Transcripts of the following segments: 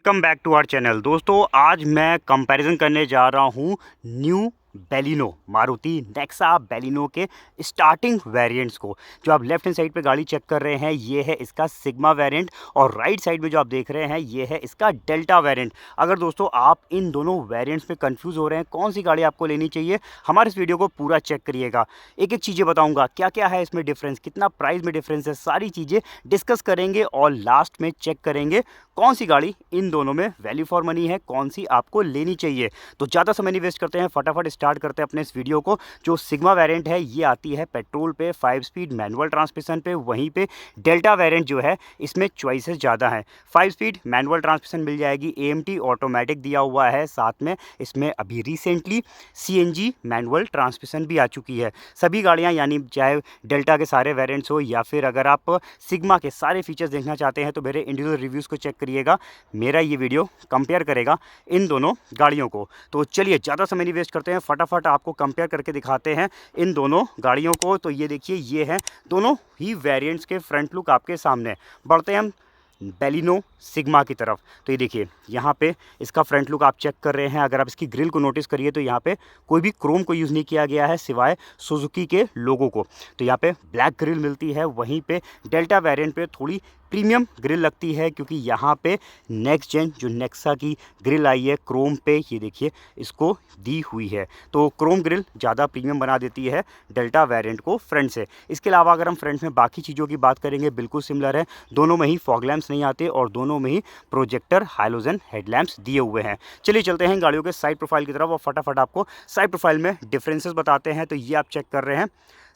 Welcome back to our channel. दोस्तों आज मैं कंपैरिजन करने जा रहा हूँ new Baleno Maruti Nexa Baleno के स्टार्टिंग वेरिएंट्स को। जो आप लेफ्ट हैंड साइड पे गाड़ी चेक कर रहे हैं ये है इसका सिग्मा वेरिएंट और राइट साइड में जो आप देख रहे हैं ये है इसका डेल्टा वेरिएंट। अगर दोस्तों आप इन दोनों वेरिएंट्स में कंफ्यूज हो रहे हैं कौन सी गाड़ी आपको लेनी चाहिए, हमारे इस वीडियो को पूरा चेक करिएगा। एक एक चीज़ें बताऊंगा क्या क्या है इसमें डिफरेंस, कितना प्राइस में डिफरेंस है, सारी चीज़ें डिस्कस करेंगे और लास्ट में चेक करेंगे कौन सी गाड़ी इन दोनों में वैल्यू फॉर मनी है, कौन सी आपको लेनी चाहिए। तो ज़्यादा समय नहीं वेस्ट करते हैं, फटाफट स्टार्ट करते हैं अपने इस वीडियो को। जो सिग्मा वेरिएंट है ये आती है पेट्रोल पे 5 स्पीड मैनुअल ट्रांसमिशन पे, वहीं पे डेल्टा वेरिएंट जो है इसमें चॉइसेस ज़्यादा हैं। 5 स्पीड मैनुअल ट्रांसमिशन मिल जाएगी, AMT ऑटोमेटिक दिया हुआ है, साथ में इसमें अभी रिसेंटली CNG मैनुअल ट्रांसमिशन भी आ चुकी है। सभी गाड़ियाँ यानी चाहे डेल्टा के सारे वेरिएंट्स हो या फिर अगर आप सिग्मा के सारे फीचर्स देखना चाहते हैं तो मेरे इंडिविजुअल रिव्यूज़ को चेक करिएगा। मेरा ये वीडियो कंपेयर करेगा इन दोनों गाड़ियों को। तो चलिए ज़्यादा समय नहीं वेस्ट करते हैं, फटाफट आपको कंपेयर करके दिखाते हैं इन दोनों गाड़ियों को। तो ये देखिए ये है दोनों ही वेरिएंट्स के फ्रंट लुक आपके सामने। बढ़ते हैं हम बैलिनो सिग्मा की तरफ। तो ये देखिए यहाँ पे इसका फ्रंट लुक आप चेक कर रहे हैं। अगर आप इसकी ग्रिल को नोटिस करिए तो यहाँ पे कोई भी क्रोम को यूज़ नहीं किया गया है सिवाय सुजुकी के लोगो को। तो यहाँ पे ब्लैक ग्रिल मिलती है, वहीं पे डेल्टा वेरिएंट पे थोड़ी प्रीमियम ग्रिल लगती है क्योंकि यहाँ पे नेक्स्ट जेन जो नेक्सा की ग्रिल आई है क्रोम पे, ये देखिए इसको दी हुई है। तो क्रोम ग्रिल ज़्यादा प्रीमियम बना देती है डेल्टा वेरिएंट को फ्रंट से। इसके अलावा अगर हम फ्रंट में बाकी चीज़ों की बात करेंगे बिल्कुल सिमिलर है। दोनों में ही फॉग लैंप्स नहीं आते और दोनों में ही प्रोजेक्टर हाइलोजन हेडलैम्प्स दिए हुए हैं। चलिए चलते हैं गाड़ियों के साइड प्रोफाइल की तरफ और फटाफट आपको साइड प्रोफाइल में डिफरेंसेस बताते हैं। तो ये आप चेक कर रहे हैं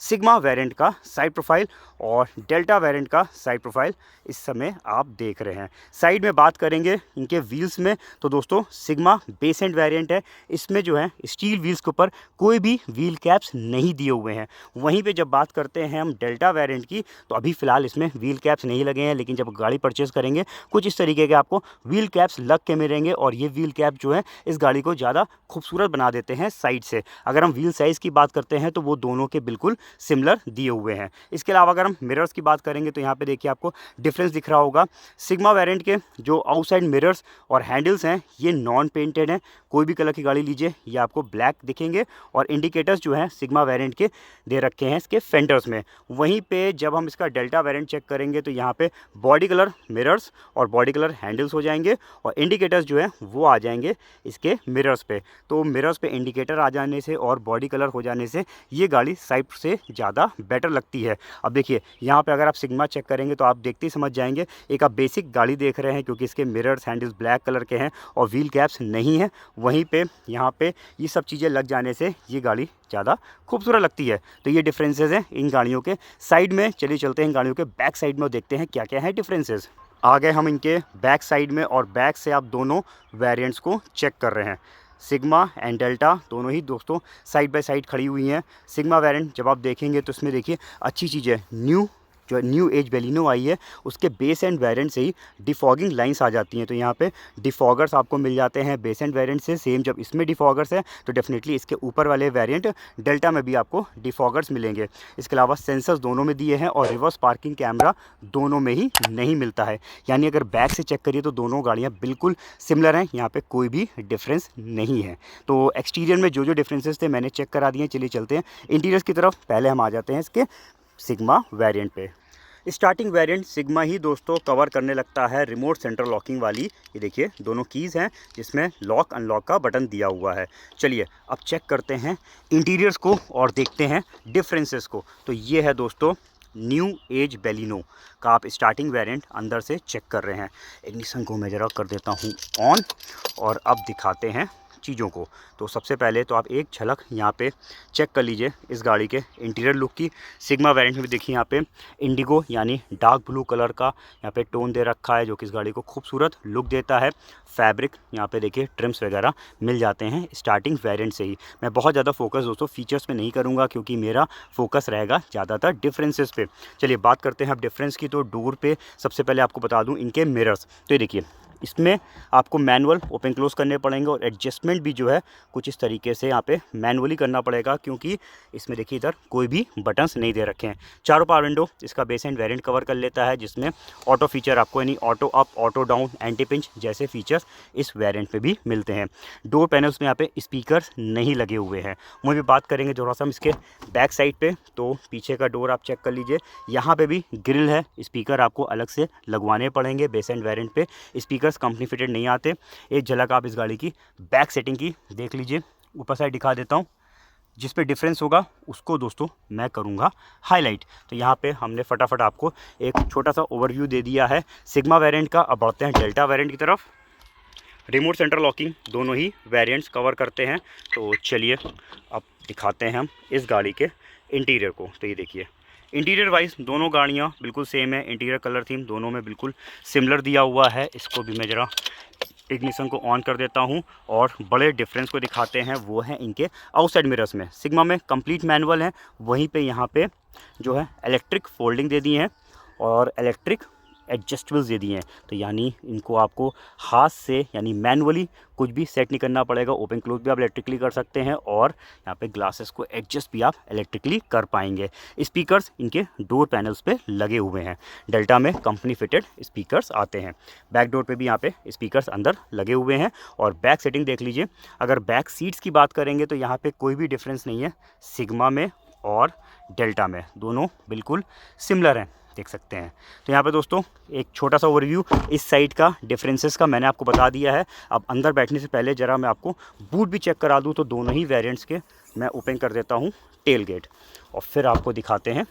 सिग्मा वेरिएंट का साइड प्रोफाइल और डेल्टा वेरिएंट का साइड प्रोफाइल इस समय आप देख रहे हैं। साइड में बात करेंगे इनके व्हील्स में तो दोस्तों सिग्मा बेस एंड वेरिएंट है, इसमें जो है स्टील व्हील्स के ऊपर कोई भी व्हील कैप्स नहीं दिए हुए हैं। वहीं पे जब बात करते हैं हम डेल्टा वेरिएंट की तो अभी फ़िलहाल इसमें व्हील कैप्स नहीं लगे हैं, लेकिन जब गाड़ी परचेज़ करेंगे कुछ इस तरीके के आपको व्हील कैप्स लग के मिलेंगे और ये व्हील कैप जो है इस गाड़ी को ज़्यादा खूबसूरत बना देते हैं साइड से। अगर हम व्हील साइज़ की बात करते हैं तो वो दोनों के बिल्कुल सिमिलर दिए हुए हैं। इसके अलावा अगर हम मिरर्स की बात करेंगे तो यहाँ पे देखिए आपको डिफरेंस दिख रहा होगा। सिग्मा वेरिएंट के जो आउटसाइड मिरर्स और हैंडल्स हैं ये नॉन पेंटेड हैं। कोई भी कलर की गाड़ी लीजिए ये आपको ब्लैक दिखेंगे और इंडिकेटर्स जो हैं सिग्मा वेरिएंट के दे रखे हैं इसके फेंडर्स में। वहीं पे जब हम इसका डेल्टा वेरिएंट चेक करेंगे तो यहाँ पे बॉडी कलर मिरर्स और बॉडी कलर हैंडल्स हो जाएंगे और इंडिकेटर्स जो है वो आ जाएंगे इसके मिरर्स पे। तो मिरर्स पे इंडिकेटर आ जाने से और बॉडी कलर हो जाने से ये गाड़ी साइड से ज़्यादा बेटर लगती है। अब देखिए यहाँ पे अगर आप सिग्मा चेक करेंगे तो आप देखते ही समझ जाएंगे एक आप बेसिक गाड़ी देख रहे हैं क्योंकि इसके मिरर्स हैंडल्स ब्लैक कलर के हैं और व्हील कैप्स नहीं है। वहीं पे यहाँ पे ये सब चीज़ें लग जाने से ये गाड़ी ज़्यादा खूबसूरत लगती है। तो ये डिफरेंसेस हैं इन गाड़ियों के साइड में। चलिए चलते हैं गाड़ियों के बैक साइड में और देखते हैं क्या क्या है डिफरेंसेस। आ गए हम इनके बैक साइड में और बैक से आप दोनों वेरिएंट्स को चेक कर रहे हैं। सिग्मा एंड डेल्टा दोनों ही दोस्तों साइड बाय साइड खड़ी हुई हैं। सिग्मा वेरिएंट जब आप देखेंगे तो इसमें देखिए अच्छी चीज़ है, जो न्यू एज बैलिनो आई है उसके बेस एंड वेरिएंट से ही डिफॉगिंग लाइंस आ जाती हैं। तो यहाँ पे डिफॉगर्स आपको मिल जाते हैं बेस एंड वेरिएंट से। सेम जब इसमें डिफॉगर्स है तो डेफिनेटली इसके ऊपर वाले वेरिएंट डेल्टा में भी आपको डिफॉगर्स मिलेंगे। इसके अलावा सेंसर्स दोनों में दिए हैं और रिवर्स पार्किंग कैमरा दोनों में ही नहीं मिलता है। यानी अगर बैक से चेक करिए तो दोनों गाड़ियाँ बिल्कुल सिमिलर हैं, यहाँ पर कोई भी डिफरेंस नहीं है। तो एक्सटीरियर में जो जो डिफरेंसेस थे मैंने चेक करा दिए। चलिए चलते हैं इंटीरियर्स की तरफ। पहले हम आ जाते हैं इसके सिग्मा वेरिएंट पे। स्टार्टिंग वेरिएंट सिग्मा ही दोस्तों कवर करने लगता है रिमोट सेंट्रल लॉकिंग वाली। ये देखिए दोनों कीज़ हैं जिसमें लॉक अनलॉक का बटन दिया हुआ है। चलिए अब चेक करते हैं इंटीरियर्स को और देखते हैं डिफरेंसेस को। तो ये है दोस्तों न्यू एज बैलिनो का आप स्टार्टिंग वेरिएंट अंदर से चेक कर रहे हैं। इग्निशन को मैं ज़रा कर देता हूँ ऑन और अब दिखाते हैं चीज़ों को। तो सबसे पहले तो आप एक झलक यहाँ पे चेक कर लीजिए इस गाड़ी के इंटीरियर लुक की। सिग्मा वेरिएंट में भी देखिए यहाँ पे इंडिगो यानी डार्क ब्लू कलर का यहाँ पे टोन दे रखा है जो कि इस गाड़ी को खूबसूरत लुक देता है। फैब्रिक यहाँ पे देखिए ट्रिम्स वगैरह मिल जाते हैं स्टार्टिंग वेरिएंट से ही। मैं बहुत ज़्यादा फोकस दोस्तों फीचर्स पे नहीं करूँगा क्योंकि मेरा फोकस रहेगा ज़्यादातर डिफरेंसेस पे। चलिए बात करते हैं अब डिफरेंस की। तो डोर पे सबसे पहले आपको बता दूँ इनके मिरर्स। तो ये देखिए इसमें आपको मैनुअल ओपन क्लोज करने पड़ेंगे और एडजस्टमेंट भी जो है कुछ इस तरीके से यहाँ पे मैनुअली करना पड़ेगा, क्योंकि इसमें देखिए इधर कोई भी बटन्स नहीं दे रखे हैं। चारों पावर विंडो इसका बेस एंड वेरिएंट कवर कर लेता है, जिसमें ऑटो फीचर आपको यानी auto up, auto down, anti pinch जैसे फीचर्स इस वेरिएंट पे भी मिलते हैं। डोर पैनल्स में यहाँ पे स्पीकर्स नहीं लगे हुए हैं। वहीं भी बात करेंगे थोड़ा सा हम इसके बैक साइड पे, तो पीछे का डोर आप चेक कर लीजिए, यहाँ पे भी ग्रिल है। स्पीकर आपको अलग से लगवाने पड़ेंगे। बेस एंड वेरिएंट पे स्पीकर्स कंपनी फिटेड नहीं आते। एक झलक आप इस गाड़ी की बैक सेटिंग की देख लीजिए। ऊपर साइड दिखा देता हूँ, जिस पे डिफरेंस होगा उसको दोस्तों मैं करूँगा हाईलाइट। तो यहाँ पे हमने फटाफट आपको एक छोटा सा ओवरव्यू दे दिया है सिग्मा वेरिएंट का। अब बढ़ते हैं डेल्टा वेरिएंट की तरफ। रिमोट सेंट्रल लॉकिंग दोनों ही वेरिएंट्स कवर करते हैं। तो चलिए अब दिखाते हैं हम इस गाड़ी के इंटीरियर को। तो ये देखिए, इंटीरियर वाइज दोनों गाड़ियाँ बिल्कुल सेम है। इंटीरियर कलर थीम दोनों में बिल्कुल सिमिलर दिया हुआ है। इसको भी मैं ज़रा इग्निशन को ऑन कर देता हूं और बड़े डिफरेंस को दिखाते हैं। वो है इनके आउटसाइड मिरर्स में। सिग्मा में कंप्लीट मैनुअल है, वहीं पे यहाँ पे जो है इलेक्ट्रिक फोल्डिंग दे दी है और इलेक्ट्रिक एडजस्टेबल्स दे दिए हैं। तो यानी इनको आपको हाथ से यानी मैनुअली कुछ भी सेट नहीं करना पड़ेगा। ओपन क्लोज भी आप इलेक्ट्रिकली कर सकते हैं और यहाँ पे ग्लासेस को एडजस्ट भी आप इलेक्ट्रिकली कर पाएंगे। स्पीकर्स इनके डोर पैनल्स पे लगे हुए हैं। डेल्टा में कंपनी फिटेड स्पीकर्स आते हैं। बैक डोर पे भी यहाँ पे स्पीकर्स अंदर लगे हुए हैं। और बैक सेटिंग देख लीजिए। अगर बैक सीट्स की बात करेंगे तो यहाँ पे कोई भी डिफरेंस नहीं है सिग्मा में और डेल्टा में, दोनों बिल्कुल सिमिलर हैं, देख सकते हैं। तो यहाँ पे दोस्तों एक छोटा सा ओवरव्यू इस साइड का डिफरेंसेस का मैंने आपको बता दिया है। अब अंदर बैठने से पहले ज़रा मैं आपको बूट भी चेक करा दूँ। तो दोनों ही वेरिएंट्स के मैं ओपन कर देता हूँ टेल गेट और फिर आपको दिखाते हैं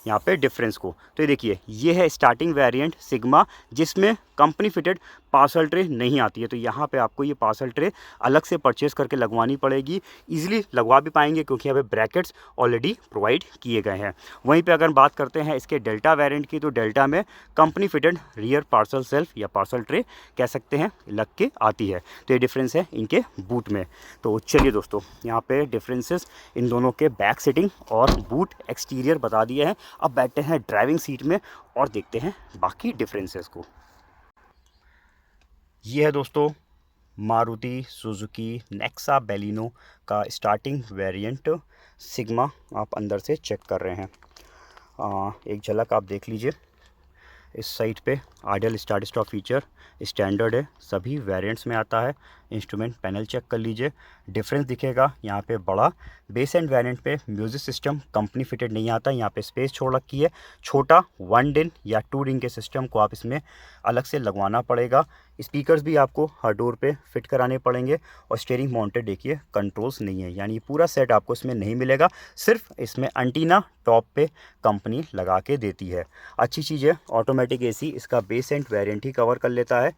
यहाँ पे डिफरेंस को। तो ये देखिए, ये है स्टार्टिंग वेरिएंट सिग्मा, जिसमें कंपनी फिटेड पार्सल ट्रे नहीं आती है। तो यहाँ पे आपको ये पार्सल ट्रे अलग से परचेज़ करके लगवानी पड़ेगी। इजीली लगवा भी पाएंगे क्योंकि यहाँ पे ब्रैकेट्स ऑलरेडी प्रोवाइड किए गए हैं। वहीं पे अगर बात करते हैं इसके डेल्टा वेरिएंट की, तो डेल्टा में company fitted rear parcel self या पार्सल ट्रे कह सकते हैं लग के आती है। तो ये डिफरेंस है इनके बूट में। तो चलिए दोस्तों, यहाँ पे डिफरेंसेस इन दोनों के बैक सेटिंग और बूट एक्सटीरियर बता दिए हैं। अब बैठते हैं ड्राइविंग सीट में और देखते हैं बाकी डिफरेंसेस को। ये है दोस्तों मारुति सुजुकी नेक्सा बैलिनो का स्टार्टिंग वेरिएंट सिग्मा। आप अंदर से चेक कर रहे हैं, एक झलक आप देख लीजिए। इस साइड पे ideal start stop feature standard है, सभी वेरिएंट्स में आता है। इंस्ट्रूमेंट पैनल चेक कर लीजिए, डिफरेंस दिखेगा यहाँ पे बड़ा। बेस एंड वेरिएंट पे म्यूजिक सिस्टम कंपनी फिटेड नहीं आता, यहाँ पे स्पेस छोड़ रखी है। छोटा 1 दिन या 2 दिन के सिस्टम को आप इसमें अलग से लगवाना पड़ेगा। स्पीकर्स भी आपको हर डोर पे फिट कराने पड़ेंगे और स्टीयरिंग माउंटेड देखिए कंट्रोल्स नहीं है, यानी पूरा सेट आपको इसमें नहीं मिलेगा। सिर्फ इसमें एंटीना टॉप पे कंपनी लगा के देती है। अच्छी चीज़ है, ऑटोमेटिक एसी इसका बेस एंड वेरिएंट ही कवर कर लेता है।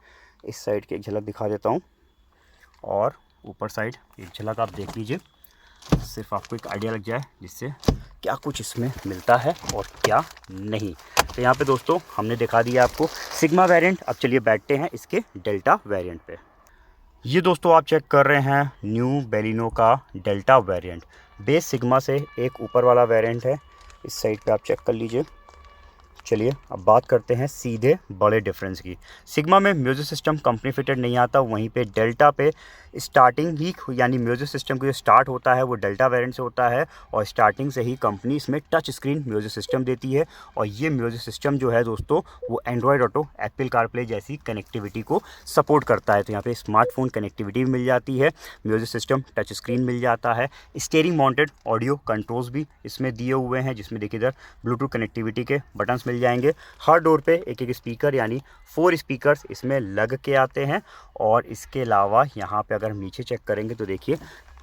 इस साइड की एक झलक दिखा देता हूँ और ऊपर साइड एक झलक आप देख लीजिए, सिर्फ आपको एक आइडिया लग जाए जिससे क्या कुछ इसमें मिलता है और क्या नहीं। तो यहाँ पे दोस्तों हमने दिखा दिया आपको सिग्मा वेरिएंट। अब चलिए बैठते हैं इसके डेल्टा वेरिएंट पे। ये दोस्तों आप चेक कर रहे हैं न्यू बैलिनो का डेल्टा वेरिएंट। बेस सिग्मा से एक ऊपर वाला वेरिएंट है, इस साइड पे आप चेक कर लीजिए। चलिए अब बात करते हैं सीधे बड़े डिफरेंस की। सिग्मा में म्यूजिक सिस्टम कंपनी फिटेड नहीं आता, वहीं पे डेल्टा पे स्टार्टिंग ही यानी म्यूजिक सिस्टम को जो स्टार्ट होता है वो डेल्टा वेरिएंट से होता है और स्टार्टिंग से ही कंपनी इसमें टच स्क्रीन म्यूजिक सिस्टम देती है। और ये म्यूजिक सिस्टम जो है दोस्तों वो एंड्रॉयड ऑटो, एप्पल कारप्ले जैसी कनेक्टिविटी को सपोर्ट करता है। तो यहाँ पे स्मार्टफोन कनेक्टिविटी भी मिल जाती है, म्यूजिक सिस्टम टच स्क्रीन मिल जाता है। स्टीयरिंग माउंटेड ऑडियो कंट्रोल्स भी इसमें दिए हुए हैं, जिसमें देखिए इधर ब्लूटूथ कनेक्टिविटी के बटन्स मिल जाएंगे। हर डोर पे एक एक स्पीकर यानी 4 स्पीकर्स इसमें लग के आते हैं। और इसके अलावा यहाँ पे अगर नीचे चेक करेंगे तो देखिए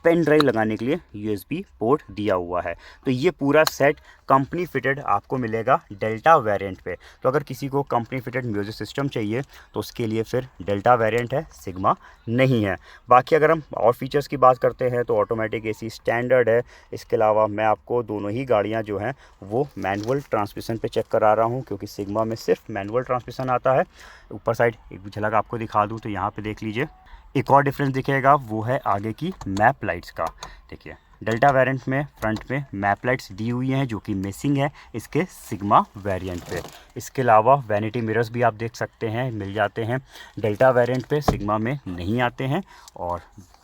पेन ड्राइव लगाने के लिए USB पोर्ट दिया हुआ है। तो ये पूरा सेट कंपनी फिटेड आपको मिलेगा डेल्टा वेरिएंट पे। तो अगर किसी को कंपनी फिटेड म्यूजिक सिस्टम चाहिए तो उसके लिए फिर डेल्टा वेरिएंट है, सिग्मा नहीं है। बाकी अगर हम और फीचर्स की बात करते हैं तो ऑटोमेटिक एसी स्टैंडर्ड है। इसके अलावा मैं आपको दोनों ही गाड़ियाँ जो हैं वो मैनुअल ट्रांसमिशन पे चेक करा रहा हूँ, क्योंकि सिग्मा में सिर्फ मैनुअल ट्रांसमिशन आता है। ऊपर साइड एक झलक आपको दिखा दूँ तो यहाँ पर देख लीजिए, एक और डिफरेंस दिखेगा, वो है आगे की मैप लाइट्स का। देखिए डेल्टा वेरिएंट में फ्रंट में मैप लाइट्स दी हुई हैं जो कि मिसिंग है इसके सिग्मा वेरिएंट पे। इसके अलावा वैनिटी मिरर्स भी आप देख सकते हैं मिल जाते हैं, डेल्टा वेरिएंट पे सिग्मा में नहीं आते हैं। और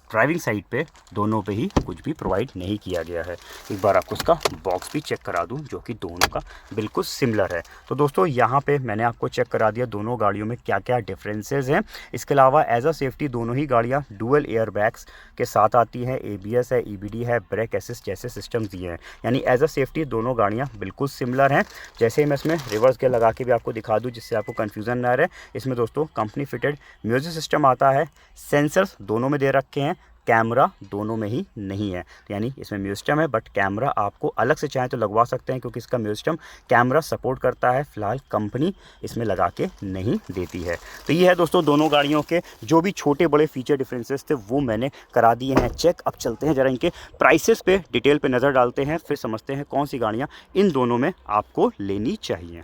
ड्राइविंग साइड पे दोनों पे ही कुछ भी प्रोवाइड नहीं किया गया है। एक बार आपको उसका बॉक्स भी चेक करा दूं जो कि दोनों का बिल्कुल सिमिलर है। तो दोस्तों यहाँ पे मैंने आपको चेक करा दिया दोनों गाड़ियों में क्या क्या डिफरेंसेस हैं। इसके अलावा एज अ सेफ्टी दोनों ही गाड़ियाँ डुअल एयर बैग्स के साथ आती हैं, ABS है, EBD है, ब्रेक असिस्ट जैसे सिस्टम्स दिए हैं, यानी एज अ सेफ्टी दोनों गाड़ियाँ बिल्कुल सिमिलर हैं। जैसे ही मैं इसमें रिवर्स गियर लगा के भी आपको दिखा दूँ जिससे आपको कन्फ्यूज़न ना रहे, इसमें दोस्तों कंपनी फिटेड म्यूजिक सिस्टम आता है, सेंसर्स दोनों में दे रखे हैं, कैमरा दोनों में ही नहीं है। तो यानी इसमें म्यूजिक सिस्टम है बट कैमरा आपको अलग से चाहें तो लगवा सकते हैं क्योंकि इसका म्यूजिक सिस्टम कैमरा सपोर्ट करता है, फिलहाल कंपनी इसमें लगा के नहीं देती है। तो ये है दोस्तों दोनों गाड़ियों के जो भी छोटे बड़े फीचर डिफरेंसेस थे वो मैंने करा दिए हैं चेक। अब चलते हैं ज़रा इनके प्राइसेस पे डिटेल पे नज़र डालते हैं, फिर समझते हैं कौन सी गाड़ियाँ इन दोनों में आपको लेनी चाहिए।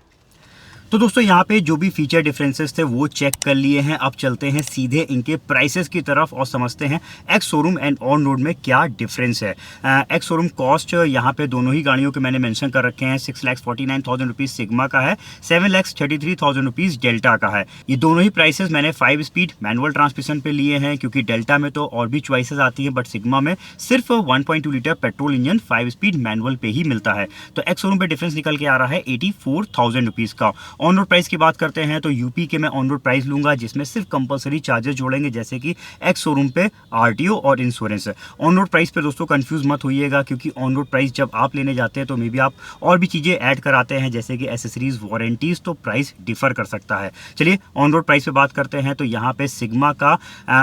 तो दोस्तों यहाँ पे जो भी फीचर डिफरेंसेस थे वो चेक कर लिए हैं। अब चलते हैं सीधे इनके प्राइसेस की तरफ और समझते हैं ex showroom and on road में क्या डिफरेंस है। एक्स शोरूम कॉस्ट यहाँ पे दोनों ही गाड़ियों के मैंने मेंशन कर रखे हैं। 6,49,000 रुपीज़ सिग्मा का है, 7,33,000 रुपीज़ डेल्टा का है। ये दोनों ही प्राइसेस मैंने 5 स्पीड मैनुअल ट्रांसमिशन पे लिए हैं क्योंकि डेल्टा में तो और भी चॉइसेस आती हैं बट सिग्मा में सिर्फ 1.2 litre petrol engine 5 speed manual पे ही मिलता है। तो एक्स शोरूम पे डिफरेंस निकल के आ रहा है 84,000 रुपीज़ का। ऑन रोड प्राइस की बात करते हैं तो यूपी के मैं ऑन रोड प्राइस लूंगा जिसमें सिर्फ कंपलसरी चार्जेस जोड़ेंगे जैसे कि एक्स शोरूम पे RTO और इंश्योरेंस। ऑन रोड प्राइस पे दोस्तों कंफ्यूज मत होइएगा क्योंकि ऑन रोड प्राइस जब आप लेने जाते हैं तो मे बी आप और भी चीज़ें ऐड कराते हैं जैसे कि एसेसरीज, वारंटीज, तो प्राइस डिफर कर सकता है। चलिए ऑन रोड प्राइस पे बात करते हैं तो यहाँ पे सिग्मा का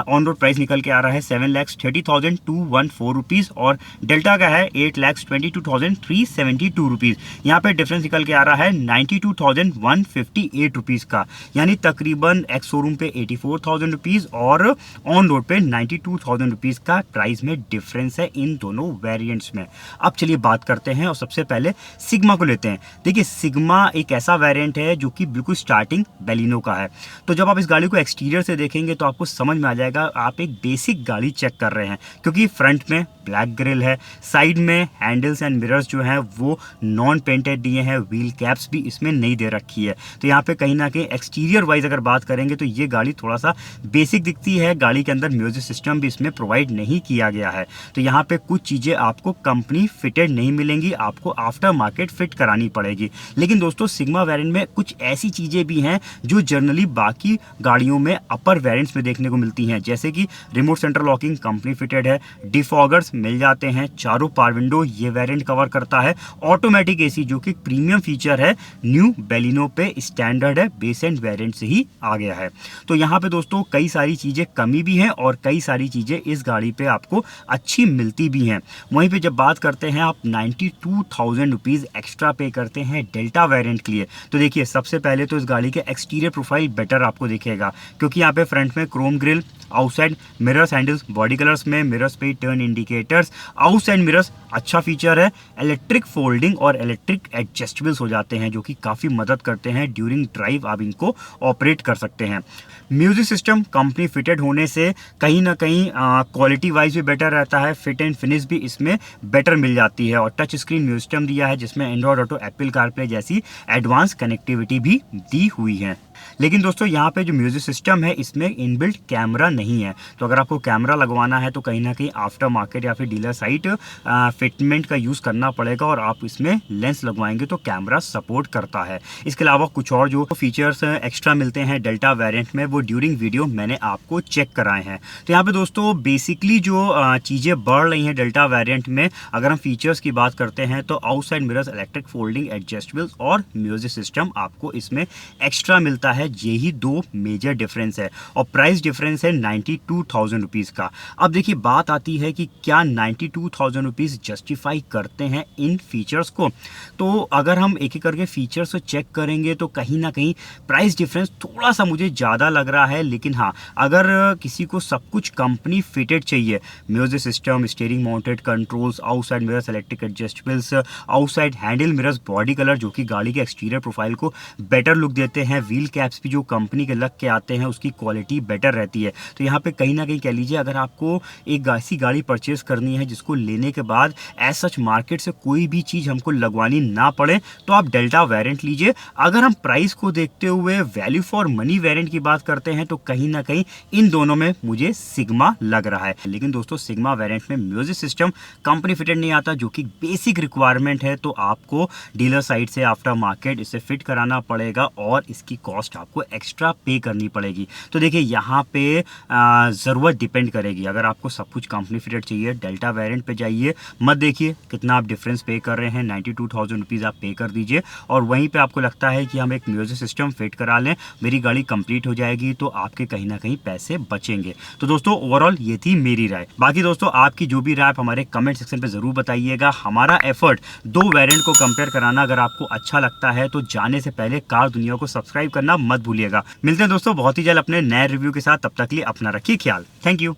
ऑन रोड प्राइस निकल के आ रहा है 7,30,214 रुपीज़ और डेल्टा का है 8,22,372 रुपीज़। यहाँ पे डिफरेंस निकल के आ रहा है 92,158 रुपीज़ का, यानी तकरीबन एक्स शोरूम पे 84,000 रुपीज़ और ऑन रोड पे 92,000 रुपीज़ का प्राइस में डिफरेंस है इन दोनों वेरिएंट्स में। अब चलिए बात करते हैं और सबसे पहले सिग्मा को लेते हैं। देखिए सिग्मा एक ऐसा वेरिएंट है जो कि बिल्कुल स्टार्टिंग बेलिनो का है। तो जब आप इस गाड़ी को एक्सटीरियर से देखेंगे तो आपको समझ में आ जाएगा आप एक बेसिक गाड़ी चेक कर रहे हैं क्योंकि फ्रंट में ब्लैक ग्रिल है, साइड में हैंडल्स एंड मिरर्स जो हैं वो नॉन पेंटेड दिए हैं, व्हील कैप्स भी इसमें नहीं दे रखी है। तो यहाँ पे कहीं ना कहीं एक्सटीरियर वाइज अगर बात करेंगे तो ये गाड़ी थोड़ा सा बेसिक दिखती है। गाड़ी के अंदर म्यूजिक सिस्टम भी इसमें प्रोवाइड नहीं किया गया है, तो यहाँ पे कुछ चीज़ें आपको कंपनी फिटेड नहीं मिलेंगी, आपको आफ्टर मार्केट फिट करानी पड़ेगी। लेकिन दोस्तों सिग्मा वेरिएंट में कुछ ऐसी चीज़ें भी हैं जो जनरली बाकी गाड़ियों में अपर वेरिएंट्स में देखने को मिलती हैं, जैसे कि remote centre locking company fitted है, डिफॉगर्स मिल जाते हैं, चारों पावर विंडो ये वेरिएंट कवर करता है, ऑटोमेटिक AC जो कि प्रीमियम फीचर है न्यू बेलिनो पे स्टैंडर्ड है, बेस एंड वेरिएंट से ही आ गया है। तो यहाँ पे दोस्तों कई सारी चीज़ें कमी भी हैं और कई सारी चीज़ें इस गाड़ी पे आपको अच्छी मिलती भी हैं। वहीं पे जब बात करते हैं आप 92,000 रुपीज़ एक्स्ट्रा पे करते हैं डेल्टा वेरिएंट के लिए, तो देखिए सबसे पहले तो इस गाड़ी के एक्सटीरियर प्रोफाइल बेटर आपको दिखेगा क्योंकि यहाँ पे फ्रंट में Chrome grill, outside mirrors, handles body colours में, मिरर्स पे टर्न इंडिकेटर्स, आउटसाइड मिरर्स अच्छा फीचर है, इलेक्ट्रिक फोल्डिंग और इलेक्ट्रिक एडजस्टेबल्स हो जाते हैं जो कि काफ़ी मदद करते हैं ड्यूरिंग ड्राइव, आप इनको ऑपरेट कर सकते हैं। म्यूजिक सिस्टम कंपनी फिटेड होने से कहीं ना कहीं क्वालिटी वाइज भी बेटर रहता है, फिट एंड फिनिश भी इसमें बेटर मिल जाती है और टच स्क्रीन म्यूजिक सिस्टम दिया है जिसमें एंड्रॉयड ऑटो, एप्पल कारप्ले जैसी एडवांस कनेक्टिविटी भी दी हुई है। लेकिन दोस्तों यहाँ पे जो म्यूजिक सिस्टम है इसमें इनबिल्ट कैमरा नहीं है, तो अगर आपको कैमरा लगवाना है तो कहीं ना कहीं आफ्टर मार्केट या फिर डीलर साइट फिटमेंट का यूज़ करना पड़ेगा और आप इसमें लेंस लगवाएंगे तो कैमरा सपोर्ट करता है। इसके अलावा कुछ और जो फीचर्स एक्स्ट्रा मिलते हैं डेल्टा वेरिएंट में वो ड्यूरिंग वीडियो मैंने आपको चेक कराए हैं। तो यहाँ पे दोस्तों बेसिकली जो चीज़ें बढ़ रही हैं डेल्टा वेरिएंट में, अगर हम फीचर्स की बात करते हैं तो आउटसाइड मिरर्स, इलेक्ट्रिक फोल्डिंग एडजस्टेबल्स और म्यूजिक सिस्टम आपको इसमें एक्स्ट्रा मिलता है। यही दो मेजर डिफरेंस है और प्राइस डिफरेंस है 92,000 रुपीज़ का। अब देखिए बात आती है कि क्या 92,000 रुपीज़ जस्टिफाई करते हैं इन फीचर्स को। तो अगर हम एक एक करके फीचर्स को चेक करेंगे तो कहीं ना कहीं प्राइस डिफरेंस थोड़ा सा मुझे ज़्यादा लग रहा है। लेकिन हाँ, अगर किसी को सब कुछ कंपनी फिटेड चाहिए, music system, steering mounted controls, outside mirrors, electric adjustables, outside handle mirrors, body colour जो कि गाड़ी के एक्सटीरियर प्रोफाइल को बेटर लुक देते हैं, व्हील कैप्स रैप्स भी जो कंपनी के लग के आते हैं उसकी क्वालिटी बेटर रहती है। तो यहाँ पे कहीं ना कहीं कह लीजिए अगर आपको एक ऐसी गाड़ी परचेज करनी है जिसको लेने के बाद एज सच मार्केट से कोई भी चीज़ हमको लगवानी ना पड़े तो आप डेल्टा वेरिएंट लीजिए। अगर हम प्राइस को देखते हुए वैल्यू फॉर मनी वेरिएंट की बात करते हैं तो कहीं ना कहीं इन दोनों में मुझे सिग्मा लग रहा है। लेकिन दोस्तों सिग्मा वेरिएंट में म्यूजिक सिस्टम कंपनी फिटेड नहीं आता जो कि बेसिक रिक्वायरमेंट है, तो आपको डीलर साइड से आफ्टर मार्केट इसे फिट कराना पड़ेगा और इसकी कॉस्ट आपको एक्स्ट्रा पे करनी पड़ेगी। तो देखिए यहाँ पे ज़रूरत डिपेंड करेगी। अगर आपको सब कुछ कंपनी फिटेड चाहिए डेल्टा वेरिएंट पे जाइए, मत देखिए कितना आप डिफरेंस पे कर रहे हैं, 92,000 रुपीज़ आप पे कर दीजिए और वहीं पे आपको लगता है कि हम एक म्यूजिक सिस्टम फिट करा लें, मेरी गाड़ी कंप्लीट हो जाएगी, तो आपके कहीं ना कहीं पैसे बचेंगे। तो दोस्तों ओवरऑल ये थी मेरी राय। बाकी दोस्तों आपकी जो भी राय आप हमारे कमेंट सेक्शन पे ज़रूर बताइएगा। हमारा एफर्ट दो वेरिएंट को कंपेयर कराना अगर आपको अच्छा लगता है तो जाने से पहले कार दुनिया को सब्सक्राइब करना मत भूलिएगा। मिलते हैं दोस्तों बहुत ही जल्द अपने नए रिव्यू के साथ, तब तक के लिए अपना रखिए ख्याल। Thank you.